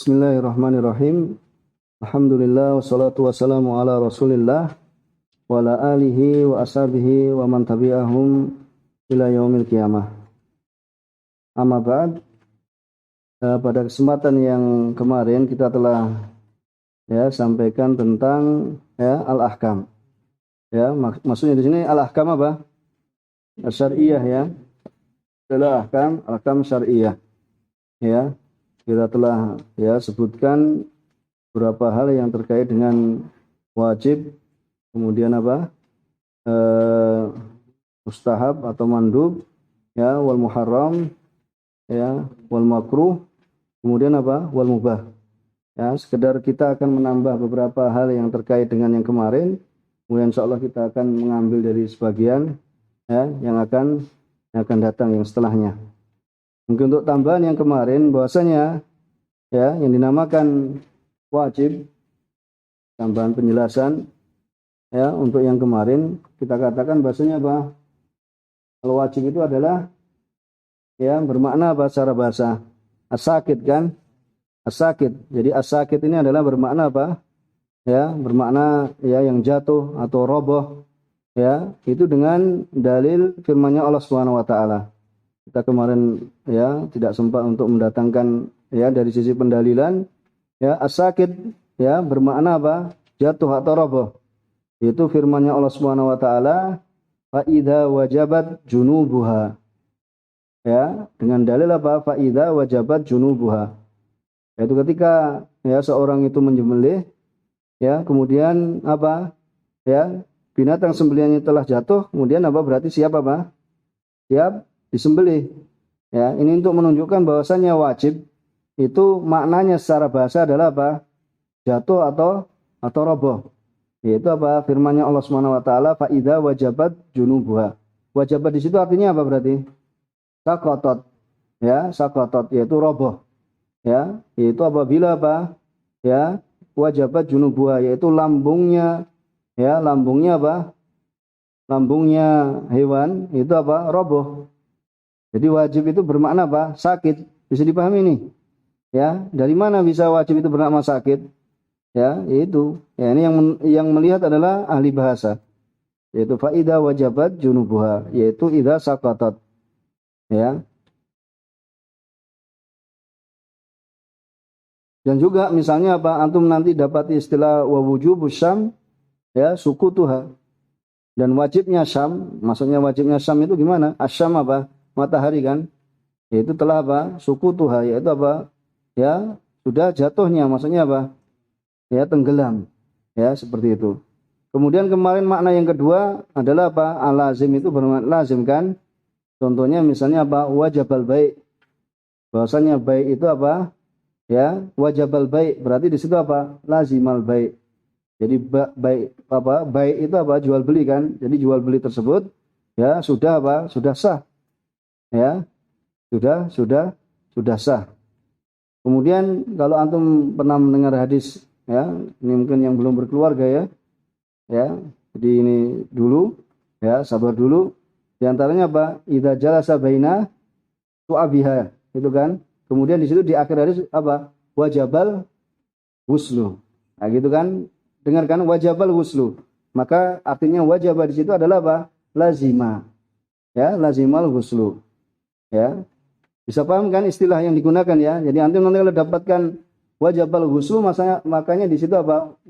Bismillahirrahmanirrahim. Alhamdulillah wassalatu wassalamu ala Rasulillah wa ala alihi wa ashabihi wa man tabi'ahum ila yaumil qiyamah. Amma ba'd. Pada kesempatan yang kemarin kita telah sampaikan tentang al-ahkam. Maksudnya di sini al-ahkam apa? Syar'iyyah adalah ahkam syar'iyyah. Kita telah sebutkan beberapa hal yang terkait dengan wajib, kemudian mustahab atau mandub, wal muharram, wal makruh, kemudian wal mubah. Sekedar kita akan menambah beberapa hal yang terkait dengan yang kemarin, kemudian insyaallah kita akan mengambil dari sebagian yang akan datang yang setelahnya. Mungkin untuk tambahan yang kemarin bahwasanya yang dinamakan wajib, tambahan penjelasan untuk yang kemarin kita katakan bahwasanya kalau wajib itu adalah bermakna secara bahasa as-sakit kan? As-sakit. Jadi as-sakit ini adalah bermakna bermakna yang jatuh atau roboh itu dengan dalil firman-Nya Allah Subhanahu wa taala. Kita kemarin tidak sempat untuk mendatangkan dari sisi pendalilan as-sakit bermakna jatuh atau roboh. Itu firman-Nya Allah Subhanahu wa taala, fa idza wajabat junubuha. Dengan dalil fa idza wajabat junubuha. Yaitu ketika seorang itu menyembelih kemudian binatang sembelihannya telah jatuh, kemudian berarti siap siap disembelih. Ini untuk menunjukkan bahwasannya wajib itu maknanya secara bahasa adalah jatuh atau roboh. Yaitu firman-Nya Allah Subhanahu wa taala, fa idza wajabat junubuha. Wajabat di situ artinya apa berarti? Saqatat. Saqatat yaitu roboh. Yaitu apabila wajabat junubuha, yaitu lambungnya lambungnya hewan itu roboh. Jadi wajib itu bermakna sakit. Bisa dipahami ini? Dari mana bisa wajib itu bermakna sakit? Itu. Ini yang melihat adalah ahli bahasa. Yaitu fa idza wajabat junubuha, yaitu idza saqatat. Dan juga misalnya antum nanti dapat istilah wa wujubus syam sukutuha. Dan wajibnya syam, maksudnya wajibnya syam itu gimana? Asyam matahari kan? Yaitu telah sukutuha, yaitu sudah jatuhnya, maksudnya tenggelam. Seperti itu. Kemudian kemarin makna yang kedua adalah al-lazim, itu bermakna lazim kan? Contohnya misalnya wajabal baik. Bahwasanya baik itu wajabal baik, berarti di situ lazimal baik. Jadi baik itu jual beli kan? Jadi jual beli tersebut sudah sah. Sudah sah. Kemudian kalau antum pernah mendengar hadis ini mungkin yang belum berkeluarga jadi ini dulu sabar dulu. Di antaranya idza jalasa baina su'abiha, itu kan. Kemudian di situ di akhir hadis wajabal wuslu. Nah gitu kan. Dengarkan wajabal wuslu. Maka artinya wajibah di situ adalah lazima. Lazimal wuslu. Bisa paham kan istilah yang digunakan Jadi antum nanti kalau dapatkan wajabal wuslu, makanya di situ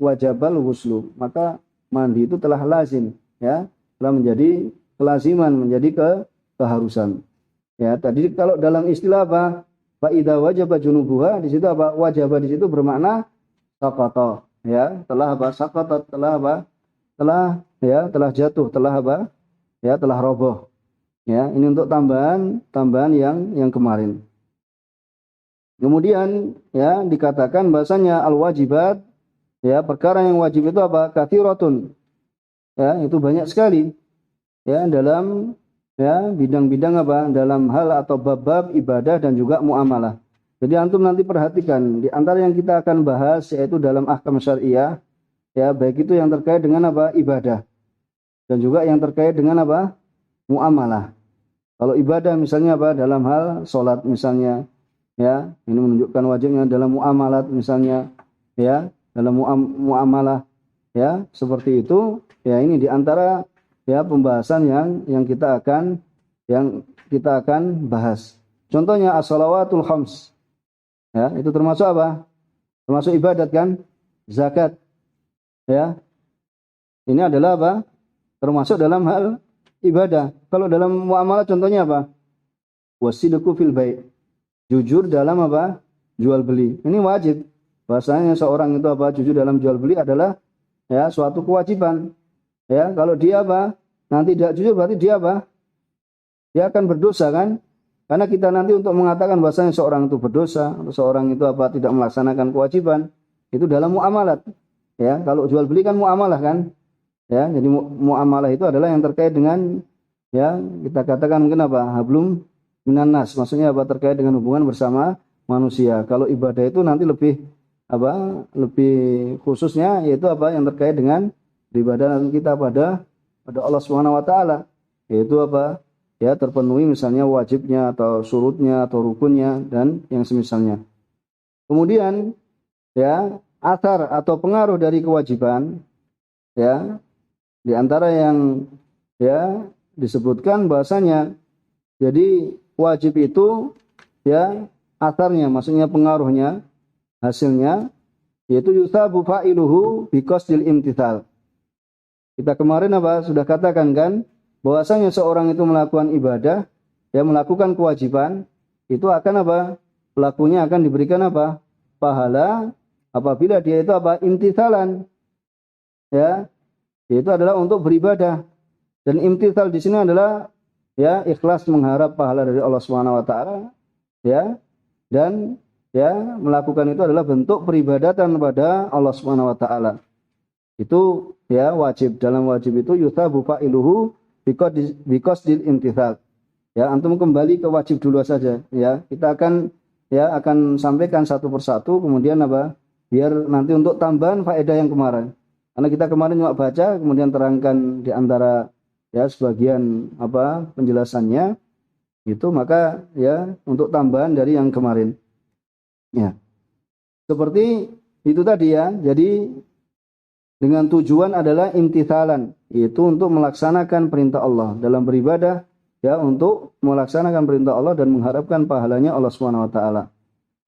wajabal wuslu. Maka mandi itu telah lazim, telah menjadi kelaziman, menjadi keharusan. Tadi kalau dalam istilah fa idza wajaba junubuha, di situ wajaba di situ bermakna saqata, telah saqatat, telah jatuh, telah roboh. Ini untuk tambahan yang kemarin. Kemudian dikatakan bahasanya al-wajibat, perkara yang wajib itu katsiratun. Itu banyak sekali. Dalam bidang-bidang dalam hal atau bab-bab ibadah dan juga muamalah. Jadi antum nanti perhatikan di antara yang kita akan bahas yaitu dalam ahkam syariah baik itu yang terkait dengan ibadah dan juga yang terkait dengan muamalah. Kalau ibadah misalnya dalam hal sholat misalnya, ya, ini menunjukkan wajibnya dalam muamalat misalnya, ya, dalam muamalah, ya, seperti itu, ya, ini diantara ya pembahasan yang kita akan bahas. Contohnya as-shalawatul khams, ya, itu termasuk apa? Termasuk ibadat kan? Zakat, ya, ini adalah apa? Termasuk dalam hal ibadah. Kalau dalam muamalah contohnya apa? Wasidqu fil bai', jujur dalam apa? Jual beli. Ini wajib. Bahasanya seorang itu apa? Jujur dalam jual beli adalah ya suatu kewajiban. Ya, kalau dia apa? Nanti tidak jujur berarti dia apa? Dia akan berdosa kan? Karena kita nanti untuk mengatakan bahasanya seorang itu berdosa atau seorang itu apa tidak melaksanakan kewajiban itu dalam muamalat. Ya, kalau jual beli kan muamalah kan? Ya, jadi muamalah itu adalah yang terkait dengan ya kita katakan mungkin apa? Hablum minan nas, maksudnya apa? Terkait dengan hubungan bersama manusia. Kalau ibadah itu nanti lebih apa? Lebih khususnya yaitu apa? Yang terkait dengan ibadah kita pada Allah Subhanahu wa taala. Yaitu apa? Ya, terpenuhi misalnya wajibnya atau surutnya atau rukunnya dan yang semisalnya. Kemudian ya, athar atau pengaruh dari kewajiban ya, di antara yang ya disebutkan bahasanya jadi wajib itu ya atharnya maksudnya pengaruhnya hasilnya yaitu yusabu fa'iluhu biqasdil imtithal. Kita kemarin apa sudah katakan kan bahwasanya seorang itu melakukan ibadah ya melakukan kewajiban itu akan apa? Pelakunya akan diberikan apa? Pahala apabila dia itu apa? Imtithalan. Ya, itu adalah untuk beribadah. Dan imtithal di sini adalah ya ikhlas mengharap pahala dari Allah Subhanahu wa taala ya dan ya melakukan itu adalah bentuk peribadatan kepada Allah Subhanahu wa taala. Itu ya wajib. Dalam wajib itu yuthabu fa'iluhu biqasdil imtithal. Ya, antum kembali ke wajib dulu saja ya. Kita akan sampaikan satu persatu kemudian apa? Biar nanti untuk tambahan faedah yang kemarin. Karena kita kemarin cuma baca kemudian terangkan di antara ya sebagian apa penjelasannya itu maka ya untuk tambahan dari yang kemarin. Ya. Seperti itu tadi ya. Jadi dengan tujuan adalah imtithalan, yaitu untuk melaksanakan perintah Allah dalam beribadah ya untuk melaksanakan perintah Allah dan mengharapkan pahalanya Allah Subhanahu wa taala.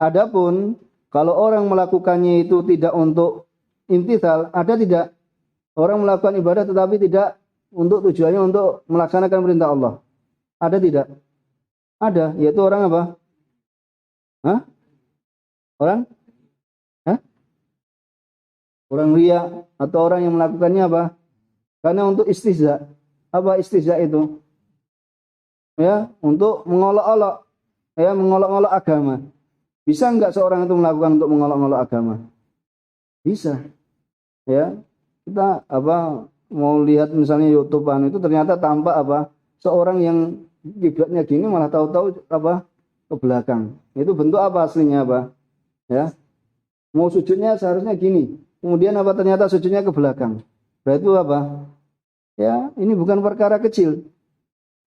Adapun kalau orang melakukannya itu tidak untuk imtithal, ada tidak orang melakukan ibadah tetapi tidak untuk tujuannya untuk melaksanakan perintah Allah? Ada tidak? Ada, yaitu orang apa? Hah? Orang? Hah? Orang riya atau orang yang melakukannya apa? Karena untuk istihza. Apa istihza itu? Ya, untuk mengolok-olok. Ya, mengolok-olok agama. Bisa enggak seorang itu melakukan untuk mengolok-olok agama? Bisa. Ya. Kita apa mau lihat misalnya YouTubean itu ternyata tampak apa? Seorang yang kiblatnya gini malah tahu-tahu apa? Ke belakang. Itu bentuk apa aslinya apa? Ya. Mau sujudnya seharusnya gini. Kemudian apa ternyata sujudnya ke belakang. Berarti itu apa? Ya, ini bukan perkara kecil.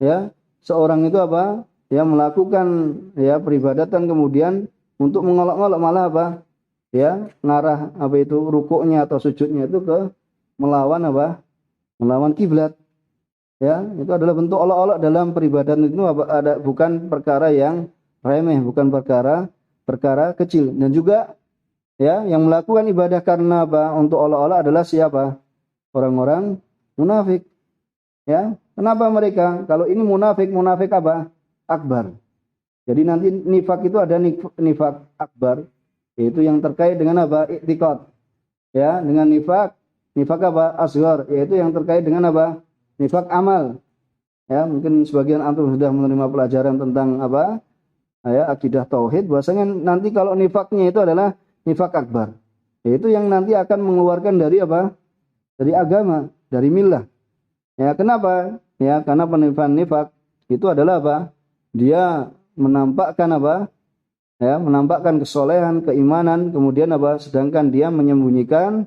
Ya, seorang itu apa? Ya melakukan ya peribadatan kemudian untuk mengolok-olok malah apa? Ya, ngarah apa itu rukuknya atau sujudnya itu ke melawan apa? Melawan kiblat. Ya, itu adalah bentuk olok-olok dalam peribadatan itu ada bukan perkara yang remeh, bukan perkara kecil. Dan juga ya, yang melakukan ibadah karena apa? Untuk olok-olok adalah siapa? Orang-orang munafik. Ya, kenapa mereka? Kalau ini munafik apa? Akbar. Jadi nanti nifak itu ada nifak akbar, yaitu yang terkait dengan apa? Iktikad. Ya, dengan nifak apa? Asghar, yaitu yang terkait dengan apa? Nifak amal. Ya, mungkin sebagian antum sudah menerima pelajaran tentang apa? Ya, akidah tauhid. Bahwasanya nanti kalau nifaknya itu adalah nifak akbar. Yaitu yang nanti akan mengeluarkan dari apa? Dari agama, dari millah. Ya, kenapa? Ya, karena penipuan nifak itu adalah apa? Dia menampakkan apa? Ya, menampakkan kesolehan, keimanan, kemudian apa? Sedangkan dia menyembunyikan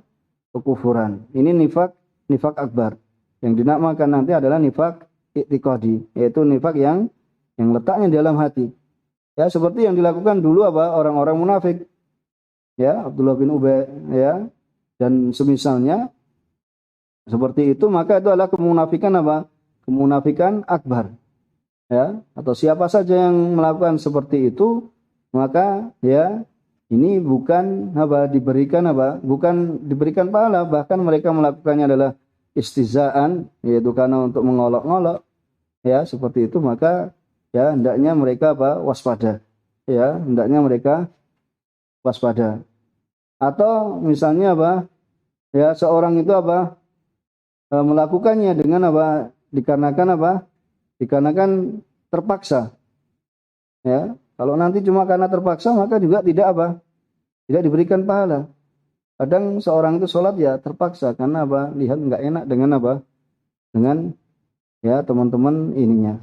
kekufuran. Ini nifak akbar. Yang dinamakan nanti adalah nifak i'tiqadi, yaitu nifak yang letaknya dalam hati. Ya, seperti yang dilakukan dulu apa orang-orang munafik, ya, Abdullah bin Ubay, ya, dan semisalnya seperti itu, maka itu adalah kemunafikan apa? Kemunafikan akbar, ya. Atau siapa saja yang melakukan seperti itu, maka ya ini bukan apa diberikan apa? Bukan diberikan pahala, bahkan mereka melakukannya adalah istizaan, yaitu karena untuk mengolok-olok, ya, seperti itu, maka ya hendaknya mereka apa? Waspada. Ya, hendaknya mereka waspada. Atau misalnya apa? Ya, seorang itu apa? Melakukannya dengan apa? Dikarenakan apa? Dikarenakan terpaksa. Ya, kalau nanti cuma karena terpaksa maka juga tidak apa? Tidak diberikan pahala. Kadang seorang itu sholat ya terpaksa karena apa? Lihat nggak enak dengan apa? Dengan ya teman-teman ininya.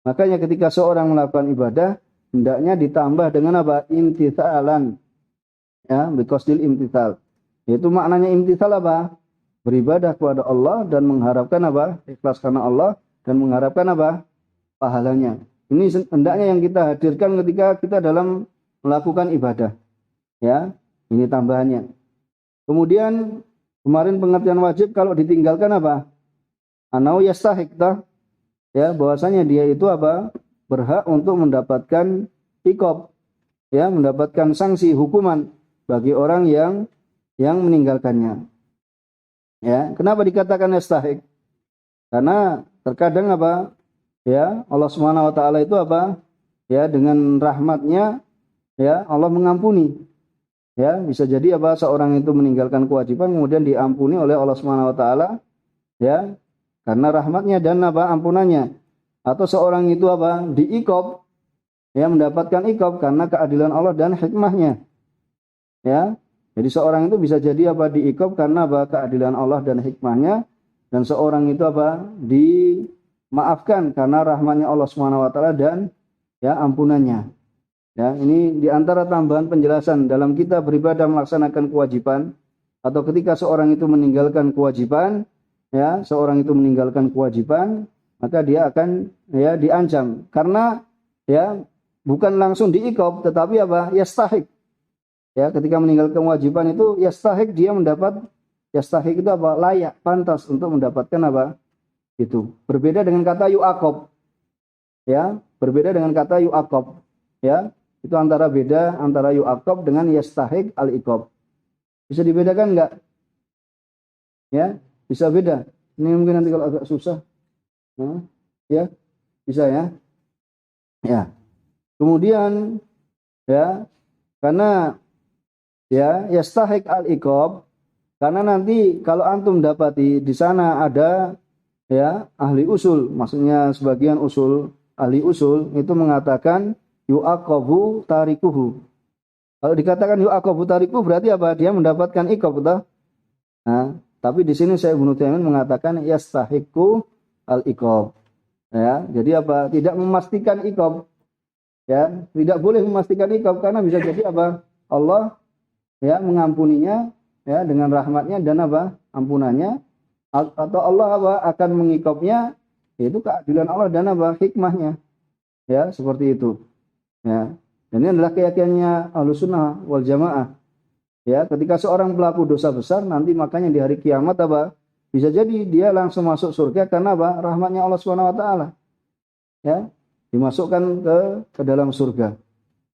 Makanya ketika seorang melakukan ibadah hendaknya ditambah dengan apa? Imtithalan. Ya, biqasdil imtithal. Yaitu maknanya imtithal apa? Beribadah kepada Allah dan mengharapkan apa? Ikhlas karena Allah dan mengharapkan apa? Pahalanya. Ini hendaknya yang kita hadirkan ketika kita dalam melakukan ibadah. Ya, ini tambahannya. Kemudian kemarin pengertian wajib kalau ditinggalkan apa? Anau yastahiq tah. Ya, bahwasanya dia itu apa? Berhak untuk mendapatkan iqab, ya, mendapatkan sanksi hukuman bagi orang yang meninggalkannya. Ya, kenapa dikatakan yastahiq? Karena terkadang apa? Ya, Allah Subhanahu wa taala itu apa? Ya, dengan rahmatnya ya Allah mengampuni. Ya, bisa jadi apa seorang itu meninggalkan kewajiban kemudian diampuni oleh Allah Subhanahu wa taala, ya, karena rahmatnya dan apa ampunannya. Atau seorang itu apa? Diiqab, ya, mendapatkan iqab karena keadilan Allah dan hikmahnya. Ya. Jadi seorang itu bisa jadi apa? Diiqab karena apa? Keadilan Allah dan hikmahnya, dan seorang itu apa? Dimaafkan karena rahmatnya Allah Subhanahu wa taala dan ya ampunannya. Ya, ini diantara tambahan penjelasan dalam kita beribadah melaksanakan kewajiban atau ketika seorang itu meninggalkan kewajiban, ya, seorang itu meninggalkan kewajiban, maka dia akan ya diancam karena ya bukan langsung diiqab tetapi apa? Yastahiq. Ya, ketika meninggalkan kewajiban itu yastahiq, dia mendapat, yastahiq itu apa? Layak, pantas untuk mendapatkan apa? Itu. Berbeda dengan kata yu'aqab. Ya, berbeda dengan kata yu'aqab. Ya, itu beda antara yu'aqab dengan yastahiq al-iqab. Bisa dibedakan enggak? Ya, bisa beda. Ini mungkin nanti kalau agak susah. Nah, ya, bisa ya. Ya. Kemudian ya, karena ya yastahiq al-iqab, karena nanti kalau antum dapati di sana ada ya ahli usul, maksudnya sebagian ahli usul itu mengatakan yu'aqabu tarikuhu. Kalau dikatakan yu'aqabu tarikuhu berarti apa? Dia mendapatkan iqab, betul? Nah, tapi di sini saya Ibnu Taimin mengatakan yastahiqu al-iqab. Ya, jadi apa? Tidak memastikan iqab. Ya, tidak boleh memastikan iqab karena bisa jadi apa? Allah ya mengampuninya ya dengan rahmatnya dan apa? Ampunannya, atau Allah apa? Akan mengiqabnya, yaitu keadilan Allah dan apa? Hikmahnya. Ya, seperti itu. Ya. Dan ini adalah keyakinannya Ahlussunnah wal Jamaah. Ya, ketika seorang pelaku dosa besar nanti makanya di hari kiamat apa? Bisa jadi dia langsung masuk surga karena apa? Rahmatnya Allah Subhanahu wa taala. Ya, dimasukkan ke dalam surga.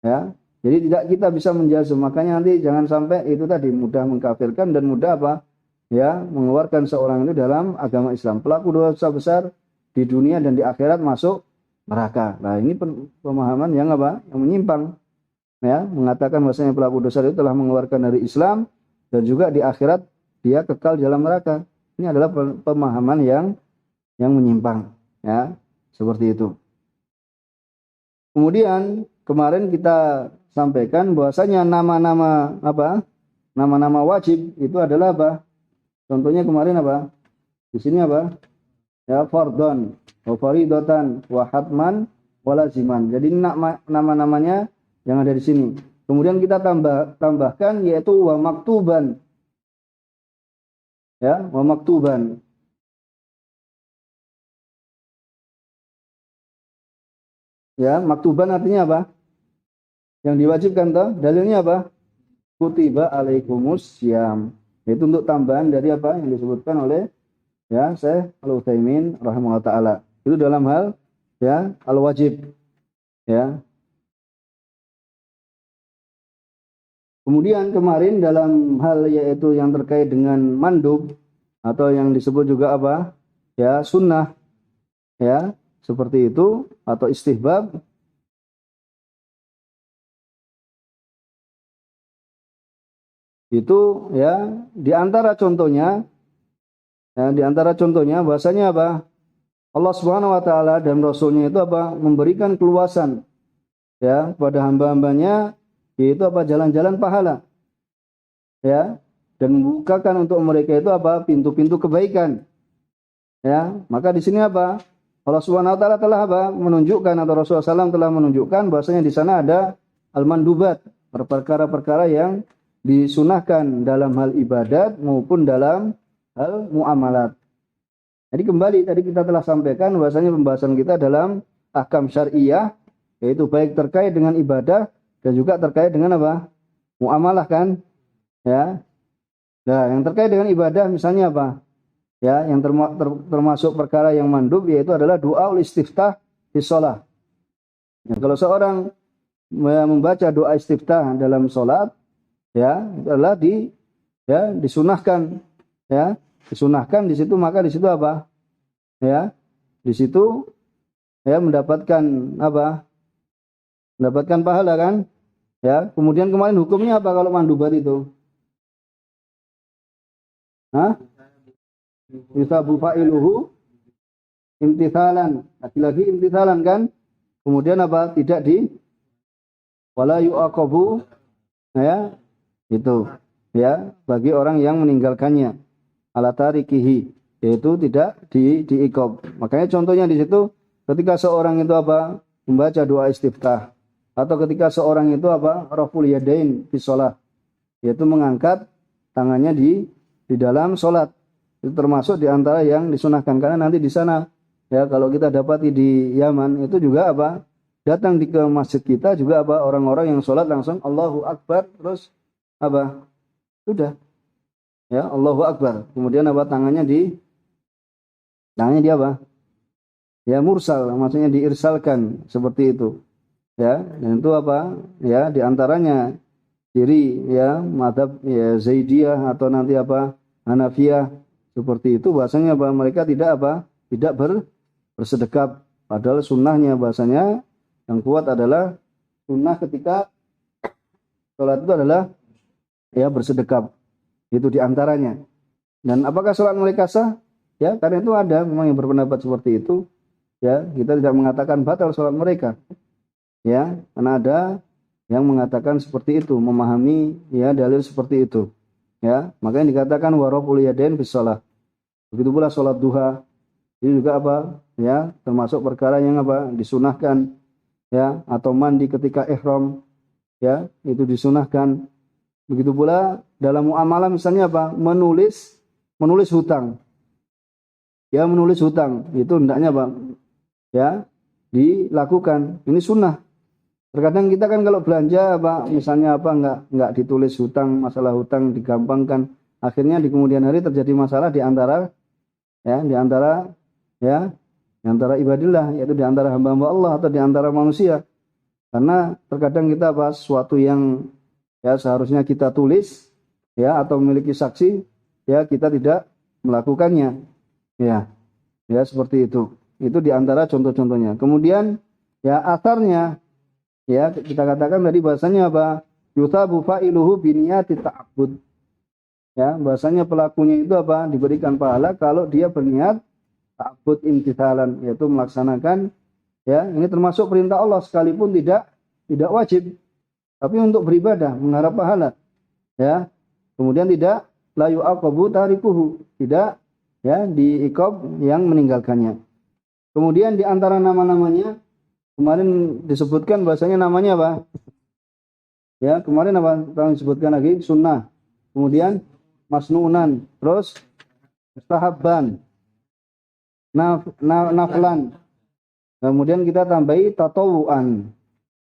Ya. Jadi tidak kita bisa menjazm, makanya nanti jangan sampai itu tadi mudah mengkafirkan dan mudah apa? Ya, mengeluarkan seorang itu dalam agama Islam. Pelaku dosa besar di dunia dan di akhirat masuk neraka. Nah, ini pemahaman yang apa? Yang menyimpang. Ya, mengatakan bahwasanya pelaku dosa itu telah mengeluarkan dari Islam dan juga di akhirat dia kekal dalam neraka. Ini adalah pemahaman yang menyimpang, ya. Seperti itu. Kemudian kemarin kita sampaikan bahwasanya nama-nama apa? Nama-nama wajib itu adalah apa? Contohnya kemarin apa? Di sini apa? Ya, fardhon, wa faridatan, wa hatman, wa laziman. Jadi nama-namanya yang ada di sini. Kemudian kita tambahkan yaitu wa maktuban. Ya, wa maktuban. Ya, maktuban artinya apa? Yang diwajibkan toh, dalilnya apa? Kutiba alaikumus syiyam. Itu untuk tambahan dari apa yang disebutkan oleh ya Syekh Al-Utsaimin rahimahullah taala. Itu dalam hal ya al-wajib ya. Kemudian kemarin dalam hal yaitu yang terkait dengan mandub atau yang disebut juga apa? Ya, sunnah ya, seperti itu atau istihbab. Itu ya di antara contohnya bahasanya apa? Allah Subhanahu wa taala dan rasulnya itu apa? Memberikan keluasan ya pada hamba-hambanya yaitu apa? Jalan-jalan pahala. Ya, dan membukakan untuk mereka itu apa? Pintu-pintu kebaikan. Ya, maka di sini apa? Allah Subhanahu wa taala telah apa? Menunjukkan atau Rasulullah SAW telah menunjukkan bahwasanya di sana ada al-mandubat, perkara-perkara yang disunahkan dalam hal ibadat maupun dalam hal muamalat. Jadi kembali tadi kita telah sampaikan bahwasanya pembahasan kita dalam ahkam syariah yaitu baik terkait dengan ibadah dan juga terkait dengan apa? Muamalah kan? Ya. Nah, yang terkait dengan ibadah misalnya apa? Ya, yang termasuk perkara yang mandub yaitu adalah doa istiftah di sholat. Ya, kalau seorang membaca doa istiftah dalam sholat, ya, itu adalah disunahkan, ya, disunahkan di situ maka di situ apa? Ya, di situ ya mendapatkan apa? Mendapatkan pahala kan? Ya, kemudian kemarin hukumnya apa kalau mandubat itu? Hah? Yusabu fa'iluhu imtithalan. Lagi-lagi imtithalan kan? Kemudian apa? Tidak di wala yu'aqabu ya. Itu ya bagi orang yang meninggalkannya ala tarikihi yaitu tidak diiqab. Makanya contohnya di situ ketika seorang itu apa? Membaca doa istiftah atau ketika seorang itu apa? Raful yadain fi shalah yaitu mengangkat tangannya di dalam salat. Itu termasuk di antara yang disunahkan karena nanti di sana ya kalau kita dapati di Yaman itu juga apa datang ke masjid kita juga apa orang-orang yang sholat langsung Allahu Akbar terus apa sudah ya Allahu Akbar kemudian apa tangannya di apa ya mursal maksudnya diirsalkan seperti itu ya dan itu apa ya di antaranya ciri ya mazhab ya Zaidiyah atau nanti apa Hanafiyah seperti itu bahasanya apa mereka tidak bersedekap padahal sunnahnya bahasanya yang kuat adalah sunnah ketika sholat itu adalah ya bersedekap itu diantaranya dan apakah sholat mereka sah ya karena itu ada memang yang berpendapat seperti itu ya kita tidak mengatakan batal sholat mereka ya karena ada yang mengatakan seperti itu memahami ya dalil seperti itu ya makanya dikatakan waraful yadain bis shalah. Begitu pula sholat duha ini juga apa ya termasuk perkara yang apa disunahkan ya atau mandi ketika ihram ya itu disunahkan. Begitu pula dalam muamalah misalnya apa menulis hutang ya menulis hutang itu hendaknya apa ya dilakukan ini sunnah. Terkadang kita kan kalau belanja apa misalnya apa enggak ditulis hutang masalah hutang digampangkan akhirnya di kemudian hari terjadi masalah di antara ibadillah yaitu di antara hamba-hamba Allah atau di antara manusia karena terkadang kita bahas sesuatu yang ya seharusnya kita tulis ya atau memiliki saksi ya kita tidak melakukannya ya seperti itu di antara contoh-contohnya kemudian ya asarnya ya kita katakan tadi bahasanya apa yuthabu fa'iluhu biniyati ta'abbud ya bahasanya pelakunya itu apa diberikan pahala kalau dia berniat ta'abbud imtithalan yaitu melaksanakan ya ini termasuk perintah Allah sekalipun tidak wajib tapi untuk beribadah mengharap pahala ya kemudian tidak la yu'aqabu tarikuhu tidak ya diiqab yang meninggalkannya kemudian di antara nama-namanya kemarin disebutkan bahasanya namanya apa ya kemarin apa kita disebutkan lagi sunnah kemudian masnunan, terus mustahabban, naflan. Kemudian kita tambahi tatawuan.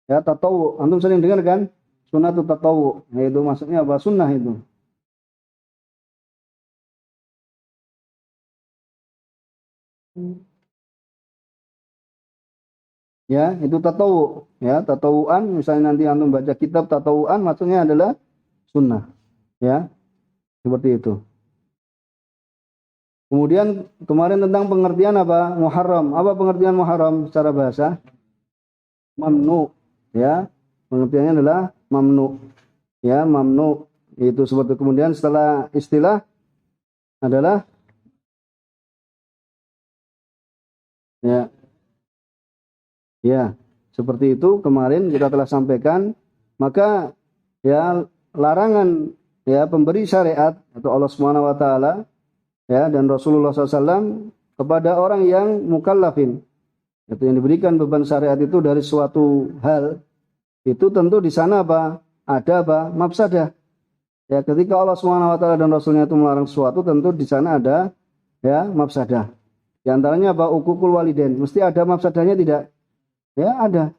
Ya, tatawu. Antum sering dengar kan? Sunnatut tatawu. Yaitu maksudnya apa? Sunnah itu. Ya, itu tatawu. Ya, tatawuan. Misalnya nanti antum baca kitab tatawuan, maksudnya adalah sunnah. Ya, seperti itu. Kemudian kemarin tentang pengertian apa? Muharram. Apa pengertian muharram secara bahasa? Mamnu. Ya, pengertiannya adalah mamnu. Ya, mamnu. Itu seperti kemudian setelah istilah adalah ya, ya, seperti itu kemarin kita telah sampaikan. Maka ya larangan ya pemberi syariat atau Allah Subhanahu wa taala ya dan Rasulullah SAW kepada orang yang mukallafin, itu yang diberikan beban syariat itu dari suatu hal, itu tentu di sana apa? Ada apa? Mafsadah. Ya, ketika Allah Subhanahu wa taala dan Rasulnya itu melarang sesuatu, tentu di sana ada ya mafsadah. Di antaranya apa? Uququl walidain. Mesti ada mafsadahnya tidak? Ya, ada.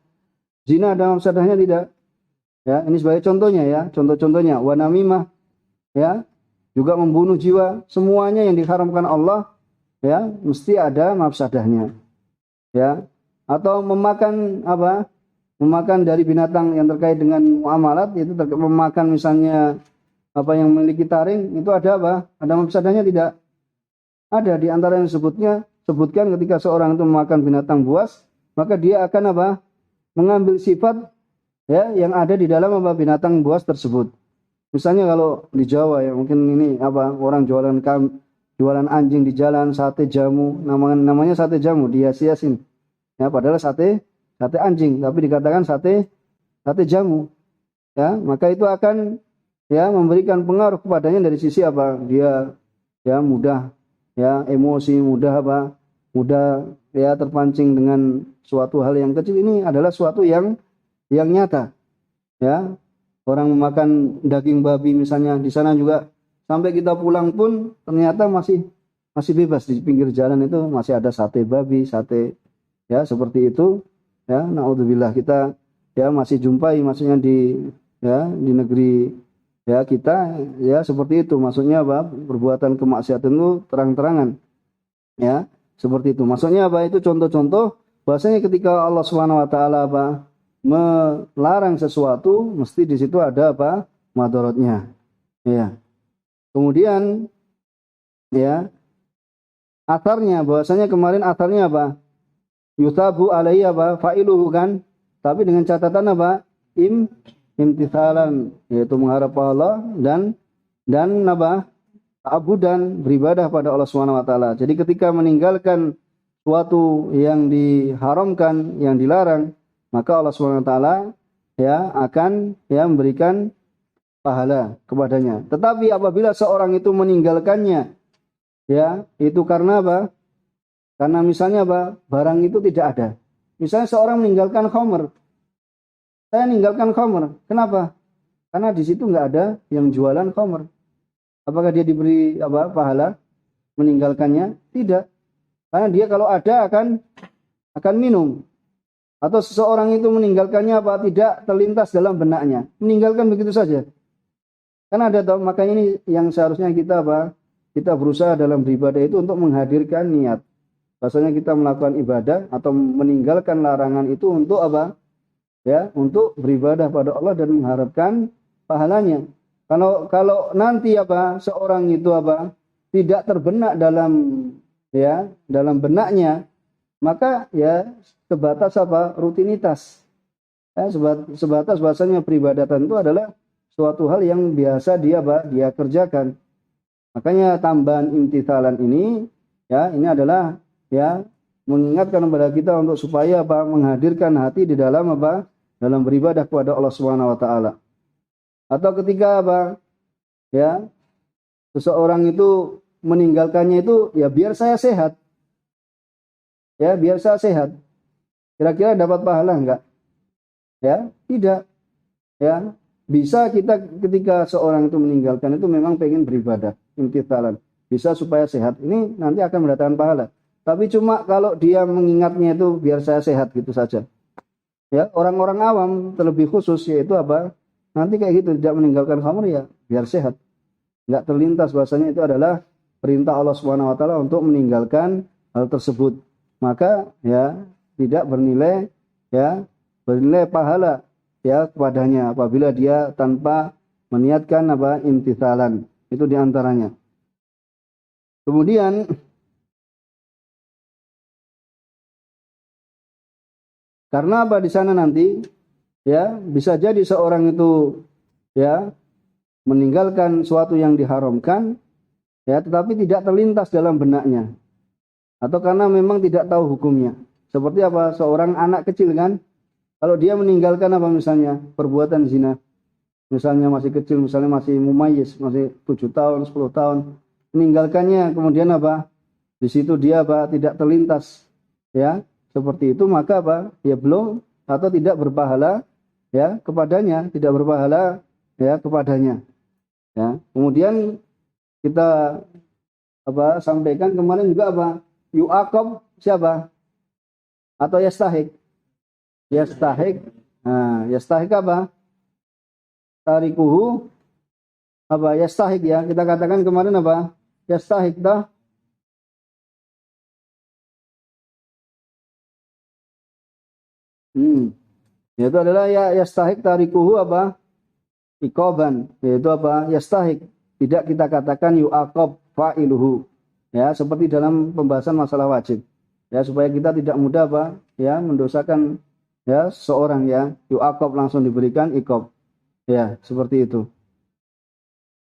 Zina ada mafsadahnya tidak? Ya, ini sebagai contohnya ya. Contoh-contohnya wanamimah ya, juga membunuh jiwa, semuanya yang diharamkan Allah ya, mesti ada mafsadahnya. Ya. Atau memakan apa? Memakan dari binatang yang terkait dengan muamalat, itu memakan misalnya apa yang memiliki taring, itu ada apa? Ada mafsadahnya tidak? Ada. Di antara yang sebutkan ketika seorang itu memakan binatang buas, maka dia akan apa? Mengambil sifat ya yang ada di dalam apa binatang buas tersebut. Misalnya kalau di Jawa ya, mungkin ini apa, orang jualan anjing di jalan, sate jamu, namanya sate jamu, dihias-hiasin. Ya, padahal sate anjing, tapi dikatakan sate jamu. Ya, maka itu akan ya memberikan pengaruh kepadanya dari sisi apa? Dia ya mudah ya emosi, mudah apa? Mudah ya terpancing dengan suatu hal yang kecil. Ini adalah suatu yang nyata. Ya, orang memakan daging babi misalnya, di sana juga sampai kita pulang pun ternyata masih bebas di pinggir jalan itu masih ada sate babi, sate ya seperti itu. Ya, naudzubillah, kita ya masih jumpai maksudnya di negeri ya kita ya seperti itu. Maksudnya apa? Perbuatan kemaksiatan itu terang-terangan. Ya, seperti itu. Maksudnya apa? Itu contoh-contoh bahwasanya ketika Allah Subhanahu wa taala apa? Melarang sesuatu, mesti di situ ada apa? Madaratnya. Ya. Kemudian ya, atharnya bahwasanya kemarin atharnya apa? Yusabu alaihi apa? Fa'iluhu kan? Tapi dengan catatan apa? Imtithalan, yaitu mengharap pahala dan apa? Ta'abudan, beribadah pada Allah Subhanahu wa taala. Jadi ketika meninggalkan suatu yang diharamkan, yang dilarang, maka Allah Subhanahu wa taala ya akan ya memberikan pahala kepadanya. Tetapi apabila seorang itu meninggalkannya ya, itu karena apa? Karena misalnya apa? Barang itu tidak ada. Misalnya seorang meninggalkan khamr. Saya meninggalkan khamr. Kenapa? Karena di situ nggak ada yang jualan khamr. Apakah dia diberi apa pahala meninggalkannya? Tidak. Karena dia kalau ada akan minum. Atau seseorang itu meninggalkannya apa? Tidak terlintas dalam benaknya. Meninggalkan begitu saja. Karena ada tahu, makanya ini yang seharusnya kita apa? Kita berusaha dalam beribadah itu untuk menghadirkan niat. Bahasanya kita melakukan ibadah atau meninggalkan larangan itu untuk apa? Ya, untuk beribadah pada Allah dan mengharapkan pahalanya. Kalau nanti apa? Seorang itu apa? Tidak terbenak dalam benaknya, maka ya sebatas apa? Rutinitas. Ya, sebatas bahasanya peribadatan itu adalah suatu hal yang biasa dia kerjakan. Makanya tambahan imtithalan ini ya, ini adalah ya mengingatkan kepada kita untuk supaya apa? Menghadirkan hati di dalam apa? Dalam beribadah kepada Allah Subhanahu wa taala. Atau ketika apa? Ya, seseorang itu meninggalkannya itu ya biar saya sehat. Ya, biar saya sehat. Kira-kira dapat pahala enggak? Ya, tidak. Ya, bisa kita ketika seorang itu meninggalkan itu memang pengen beribadah, imtithalan. Bisa supaya sehat. Ini nanti akan mendatangkan pahala. Tapi cuma kalau dia mengingatnya itu biar saya sehat gitu saja. Ya, orang-orang awam terlebih khusus yaitu apa? Nanti kayak gitu tidak meninggalkan khamr ya biar sehat. Enggak terlintas bahasanya itu adalah perintah Allah Subhanahu wa taala untuk meninggalkan hal tersebut. Maka ya tidak bernilai ya bernilai pahala ya kepadanya apabila dia tanpa meniatkan apa imtithalan. Itu diantaranya. Kemudian karena apa di sana nanti ya bisa jadi seorang itu ya meninggalkan suatu yang diharamkan ya tetapi tidak terlintas dalam benaknya atau karena memang tidak tahu hukumnya. Seperti apa? Seorang anak kecil kan kalau dia meninggalkan apa misalnya perbuatan zina, misalnya masih kecil, misalnya masih mumayyiz, masih 7 tahun, 10 tahun, meninggalkannya kemudian apa? Di situ dia apa? Tidak terlintas ya seperti itu maka apa? Ya belum atau tidak berpahala ya kepadanya, tidak berpahala ya kepadanya. Ya. Kemudian kita apa sampaikan kemarin juga apa? Yu'aqab siapa? Atau yastahik? Yastahik. Nah, yastahik apa? Tarikuhu apa? Yastahik ya. Kita katakan kemarin apa? Yastahik dah. Yaitu adalah ya yastahik tarikuhu apa? Iqaban. Yaitu apa? Yastahik. Tidak kita katakan yu'aqab fa'iluhu. Ya, seperti dalam pembahasan masalah wajib. Ya, supaya kita tidak mudah apa? Ya, mendosakan ya seorang ya, yu'aqab langsung diberikan iqab. Ya, seperti itu.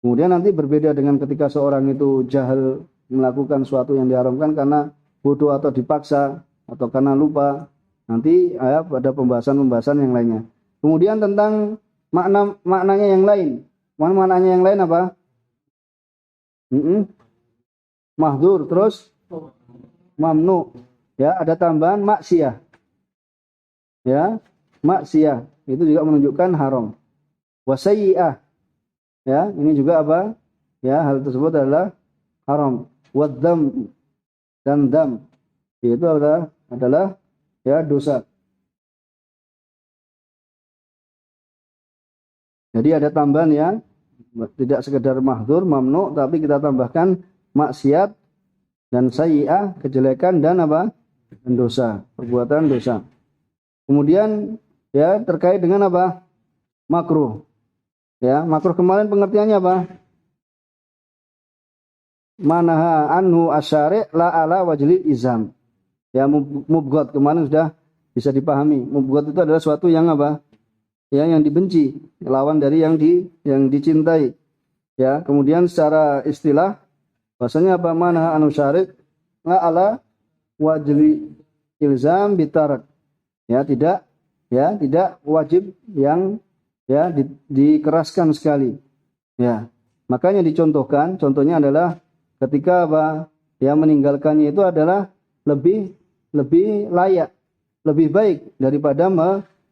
Kemudian nanti berbeda dengan ketika seorang itu jahil melakukan suatu yang diharamkan karena bodoh atau dipaksa atau karena lupa. Nanti ya, pada pembahasan-pembahasan yang lainnya. Kemudian tentang maknanya yang lain. Maknanya yang lain apa? Mahdzur terus mamnu. Ya, ada tambahan maksiyah. Ya, maksiyah itu juga menunjukkan haram. Wasayyi'ah. Ya, ini juga apa? Ya, hal tersebut adalah haram. Wadzam dan dam itu adalah ya dosa. Jadi ada tambahan ya, tidak sekedar mahdzur, mamnu, tapi kita tambahkan maksiat dan sayyi'ah, kejelekan dan apa? Dan dosa, perbuatan dosa. Kemudian ya terkait dengan apa? Makruh. Ya, makruh kemarin pengertiannya apa? Manaha anhu asyari' la ala wajlil izam. Ya, mubghad kemarin sudah bisa dipahami. Mubghad itu adalah suatu yang apa? Ya, yang dibenci, lawan dari yang dicintai. Ya, kemudian secara istilah bahasanya apa? Manaha anhu syari' la ala wajli ilzam bitarak. Ya, tidak wajib yang ya dikeraskan sekali. Ya. Makanya dicontohkan, contohnya adalah ketika apa? Ya meninggalkannya itu adalah lebih layak, lebih baik daripada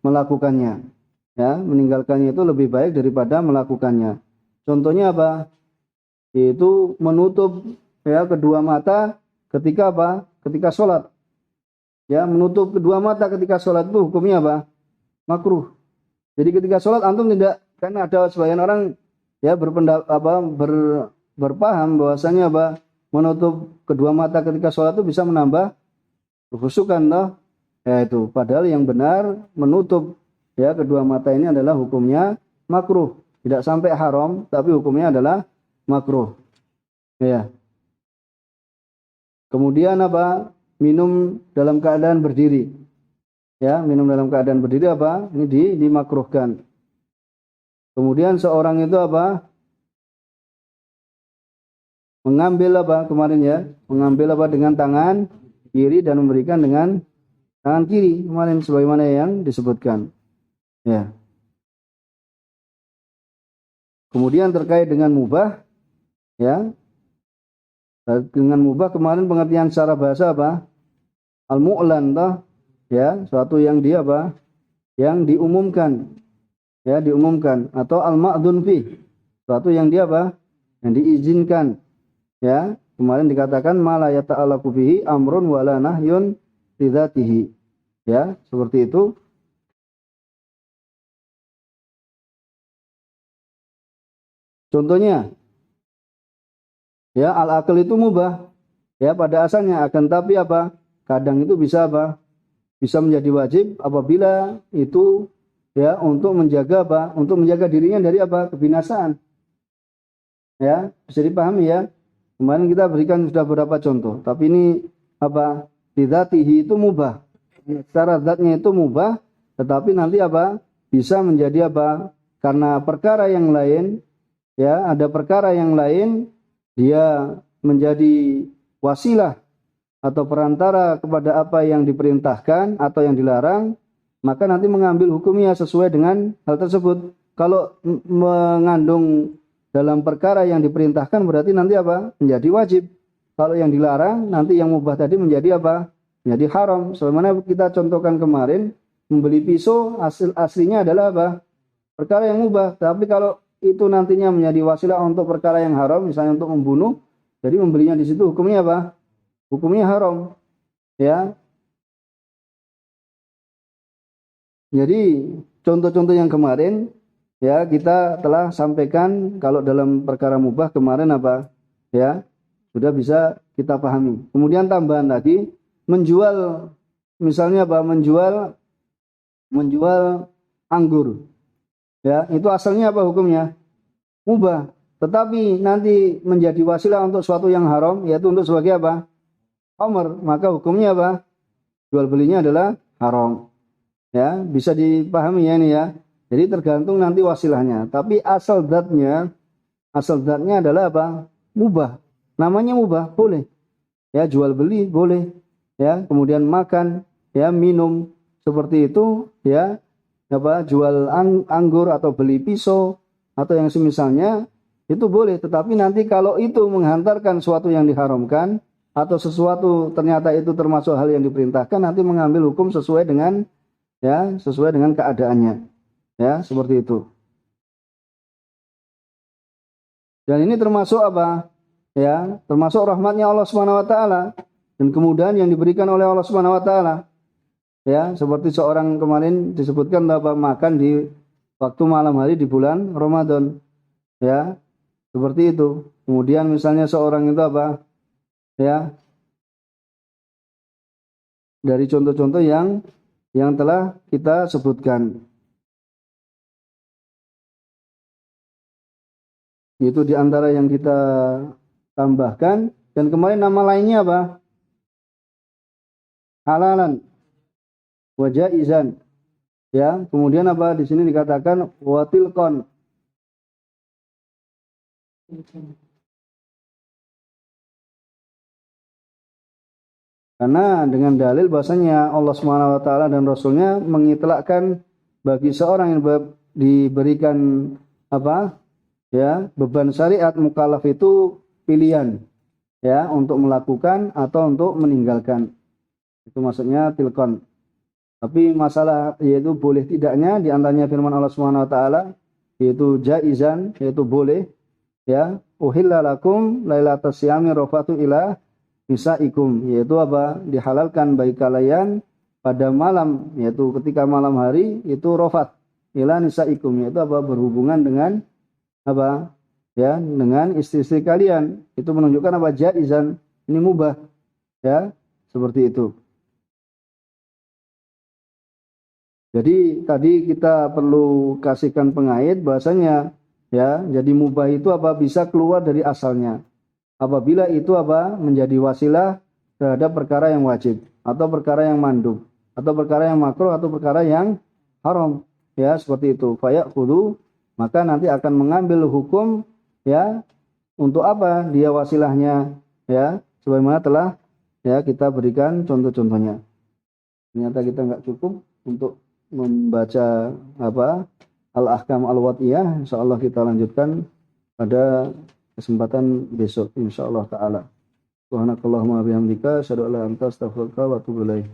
melakukannya. Ya, meninggalkannya itu lebih baik daripada melakukannya. Contohnya apa? Yaitu menutup ya kedua mata ketika apa? Ketika sholat. Ya, menutup kedua mata ketika sholat itu hukumnya apa? Makruh. Jadi ketika sholat antum tidak, karena ada sebagian orang ya berpaham bahwasanya apa? Menutup kedua mata ketika sholat itu bisa menambah kekhusyukan toh. Ya itu, padahal yang benar menutup ya kedua mata ini adalah hukumnya makruh. Tidak sampai haram, tapi hukumnya adalah makruh. Ya. Kemudian apa? Minum dalam keadaan berdiri. Ya, minum dalam keadaan berdiri apa? Ini dimakruhkan. Kemudian seorang itu apa? Mengambil apa kemarin ya? Mengambil apa dengan tangan kiri dan memberikan dengan tangan kiri kemarin sebagaimana yang disebutkan. Ya. Kemudian terkait dengan mubah ya. Dengan mubah kemarin pengertian secara bahasa apa? Al-mu'lan toh ya, suatu yang dia apa? Yang diumumkan. Ya, diumumkan atau al-ma'dzun fi. Suatu yang dia apa? Yang diizinkan. Ya, kemarin dikatakan ma la yata'allaqu bihi amrun wala nahyun li dzatihi. Ya, seperti itu. Contohnya, ya al-akal itu mubah, ya pada asalnya, akan tapi apa? Kadang itu bisa apa? Bisa menjadi wajib apabila itu ya untuk menjaga apa? Untuk menjaga dirinya dari apa? Kebinasaan. Ya, bisa dipahami ya. Kemarin kita berikan sudah beberapa contoh, tapi ini apa? Bidzatihi itu mubah. Secara zatnya itu mubah, tetapi nanti apa? Bisa menjadi apa? Karena perkara yang lain, ya, ada perkara yang lain dia menjadi wasilah atau perantara kepada apa yang diperintahkan atau yang dilarang, maka nanti mengambil hukumnya sesuai dengan hal tersebut. Kalau mengandung dalam perkara yang diperintahkan berarti nanti apa? Menjadi wajib. Kalau yang dilarang nanti yang mubah tadi menjadi apa? Menjadi haram. Sebagaimana kita contohkan kemarin, membeli pisau aslinya adalah apa? Perkara yang mubah. Tapi kalau itu nantinya menjadi wasilah untuk perkara yang haram, misalnya untuk membunuh, jadi membelinya di situ hukumnya apa? Hukumnya haram. Ya. Jadi contoh-contoh yang kemarin ya kita telah sampaikan kalau dalam perkara mubah kemarin apa? Ya, sudah bisa kita pahami. Kemudian tambahan lagi menjual misalnya apa? Menjual anggur. Ya, itu asalnya apa hukumnya? Mubah. Tetapi nanti menjadi wasilah untuk suatu yang haram, yaitu untuk sebagai apa? Khamr. Maka hukumnya apa? Jual belinya adalah haram. Ya, bisa dipahami ya ini ya. Jadi tergantung nanti wasilahnya. Tapi asal zatnya adalah apa? Mubah. Namanya mubah, boleh. Ya, jual beli boleh. Ya, kemudian makan, ya, minum seperti itu, ya. Apa? Jual anggur atau beli pisau atau yang semisalnya itu boleh. Tetapi nanti kalau itu menghantarkan sesuatu yang diharamkan atau sesuatu ternyata itu termasuk hal yang diperintahkan, nanti mengambil hukum sesuai dengan ya, sesuai dengan keadaannya. Ya, seperti itu. Dan ini termasuk apa? Ya, termasuk rahmatnya Allah Subhanahu wa taala dan kemudahan yang diberikan oleh Allah Subhanahu wa taala. Ya, seperti seorang kemarin disebutkan bahwa makan di waktu malam hari di bulan Ramadan. Ya, seperti itu. Kemudian misalnya seorang itu apa? Ya, dari contoh-contoh yang telah kita sebutkan. Itu di antara yang kita tambahkan. Dan kemarin nama lainnya apa? Halalan wa jaizan. Ya, kemudian apa? Di sini dikatakan wa tilqan. Karena dengan dalil bahasanya Allah Subhanahu wa taala dan Rasulnya mengitlakkan bagi seorang yang diberikan apa? Ya, beban syariat mukallaf itu pilihan ya untuk melakukan atau untuk meninggalkan. Itu maksudnya tilqan. Tapi masalah yaitu boleh tidaknya di antaranya firman Allah Subhanahu wa taala yaitu jaizan, yaitu boleh ya, uhilla lakum lailatas syami rafatu ila nisaikum, yaitu apa? Dihalalkan bagi kalian pada malam, yaitu ketika malam hari itu rafat ila nisaikum, yaitu apa? Berhubungan dengan apa? Ya, dengan istri-istri kalian. Itu menunjukkan apa? Jaizan, ini mubah. Ya, seperti itu. Jadi tadi kita perlu kasihkan pengait bahasanya ya, jadi mubah itu apa? Bisa keluar dari asalnya. Apabila itu apa? Menjadi wasilah terhadap perkara yang wajib atau perkara yang mandub atau perkara yang makruh atau perkara yang haram. Ya, seperti itu. Fayaqulu, maka nanti akan mengambil hukum ya untuk apa? Dia wasilahnya ya, sebagaimana telah ya kita berikan contoh-contohnya. Ternyata kita nggak cukup untuk membaca apa? Al-Ahkam Al-Wad'iyah. Insyaallah kita lanjutkan pada kesempatan besok insyaallah taala. Subhanakallahumma bihamdika asyhadu an la ilaha illa anta astaghfiruka wa atubu ilaik.